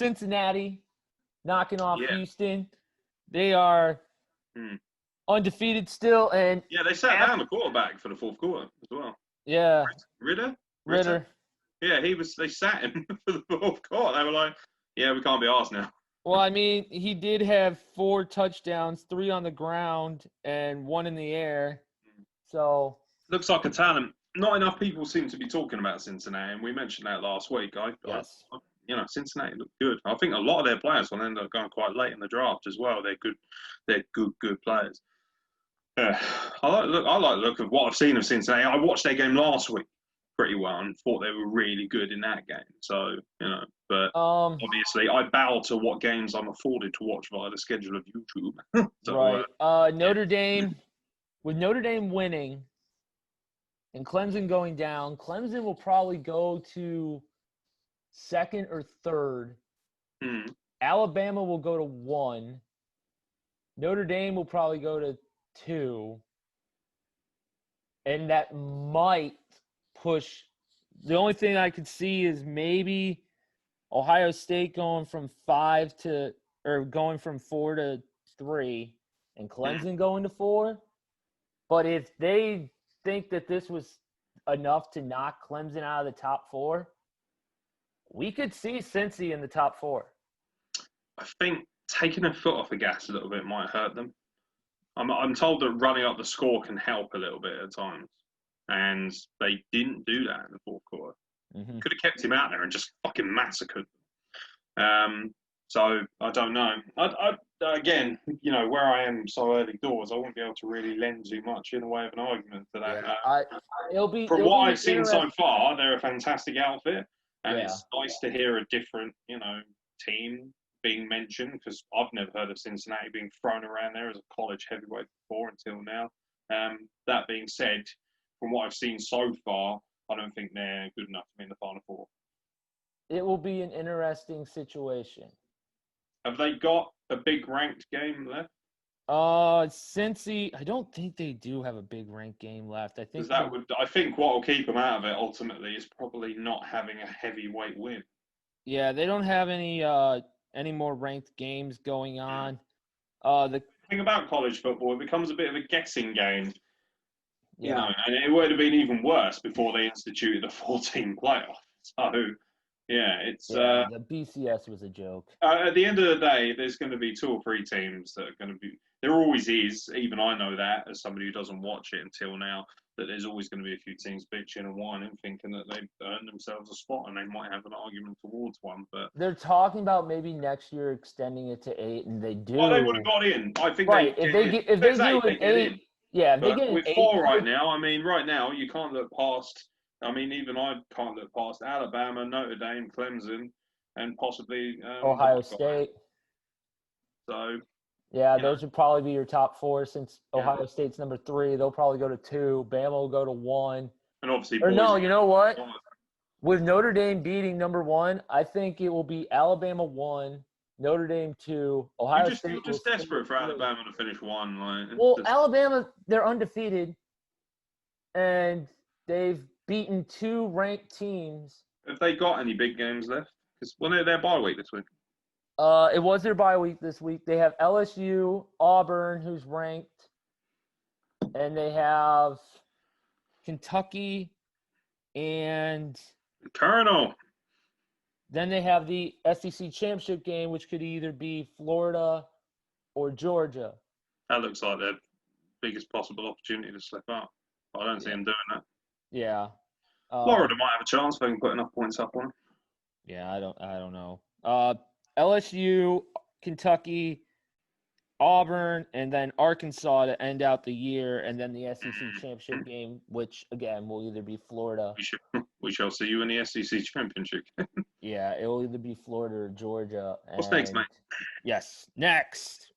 Cincinnati knocking off Houston. They are undefeated still. And yeah, they sat down the quarterback for the fourth quarter as well. Yeah. Ritter? Yeah, they sat him for the fourth quarter. They were like, yeah, we can't be arsed now. Well, I mean, he did have 4 touchdowns, 3 on the ground and 1 in the air. So looks like a talent. Not enough people seem to be talking about Cincinnati, and we mentioned that last week. Cincinnati look good. I think a lot of their players will end up going quite late in the draft as well. They're good. They're good players. I like the look of what I've seen of Cincinnati. I watched their game last week pretty well and thought they were really good in that game. So, but obviously I bow to what games I'm afforded to watch via the schedule of YouTube. Right. Notre Dame, with Notre Dame winning and Clemson going down, Clemson will probably go to 2nd or 3rd. Alabama will go to 1. Notre Dame will probably go to 2. And that might push. The only thing I could see is maybe Ohio State going from 4 to 3 and Clemson going to 4. But if they think that this was enough to knock Clemson out of the top 4, we could see Cincy in the top 4. I think taking a foot off the gas a little bit might hurt them. I'm told that running up the score can help a little bit at times, and they didn't do that in the fourth quarter. Could have kept him out there and just fucking massacred them. So I don't know. I again, where I am so early doors, I won't be able to really lend too much in the way of an argument to that. From what I've seen so far, they're a fantastic outfit, and it's nice to hear a different, team being mentioned, because I've never heard of Cincinnati being thrown around there as a college heavyweight before until now. That being said, from what I've seen so far, I don't think they're good enough to be in the Final Four. It will be an interesting situation. Have they got a big ranked game left? Cincy, I don't think they do have a big ranked game left. I think what will keep them out of it ultimately is probably not having a heavyweight win. Yeah, they don't have any more ranked games going on. The thing about college football, it becomes a bit of a guessing game. And it would have been even worse before they instituted a 14 playoff. So, the BCS was a joke. At the end of the day, there's going to be 2 or 3 teams that are going to be. There always is. Even I know that as somebody who doesn't watch it until now. That there's always going to be a few teams bitching and whining, thinking that they've earned themselves a spot and they might have an argument towards one. But they're talking about maybe next year extending it to 8, and they do. Well, they would have got in. I think if they do an 8. Yeah, if they get with 4 right now. I mean, right now you can't look past. I mean, even I can't look past Alabama, Notre Dame, Clemson, and possibly Ohio State. So. Yeah, those would probably be your top 4 since Ohio State's number 3. They'll probably go to 2. Bama will go to 1. And obviously, you know what? With Notre Dame beating number 1, I think it will be Alabama 1, Notre Dame 2, Ohio State. You're just desperate for Alabama to finish 1. Alabama, they're undefeated, and they've beaten 2 ranked teams. Have they got any big games left? Because they're bye week this week. It was their bye week this week. They have LSU, Auburn, who's ranked, and they have Kentucky and Colonel. Then they have the SEC championship game, which could either be Florida or Georgia. That looks like their biggest possible opportunity to slip up. I don't see them doing that. Yeah. Florida might have a chance if they can put enough points up on them. Yeah, I don't know. LSU, Kentucky, Auburn, and then Arkansas to end out the year, and then the SEC championship game, which again will either be Florida. We shall see you in the SEC championship. Yeah, it will either be Florida or Georgia. What's next, mate? Yes, next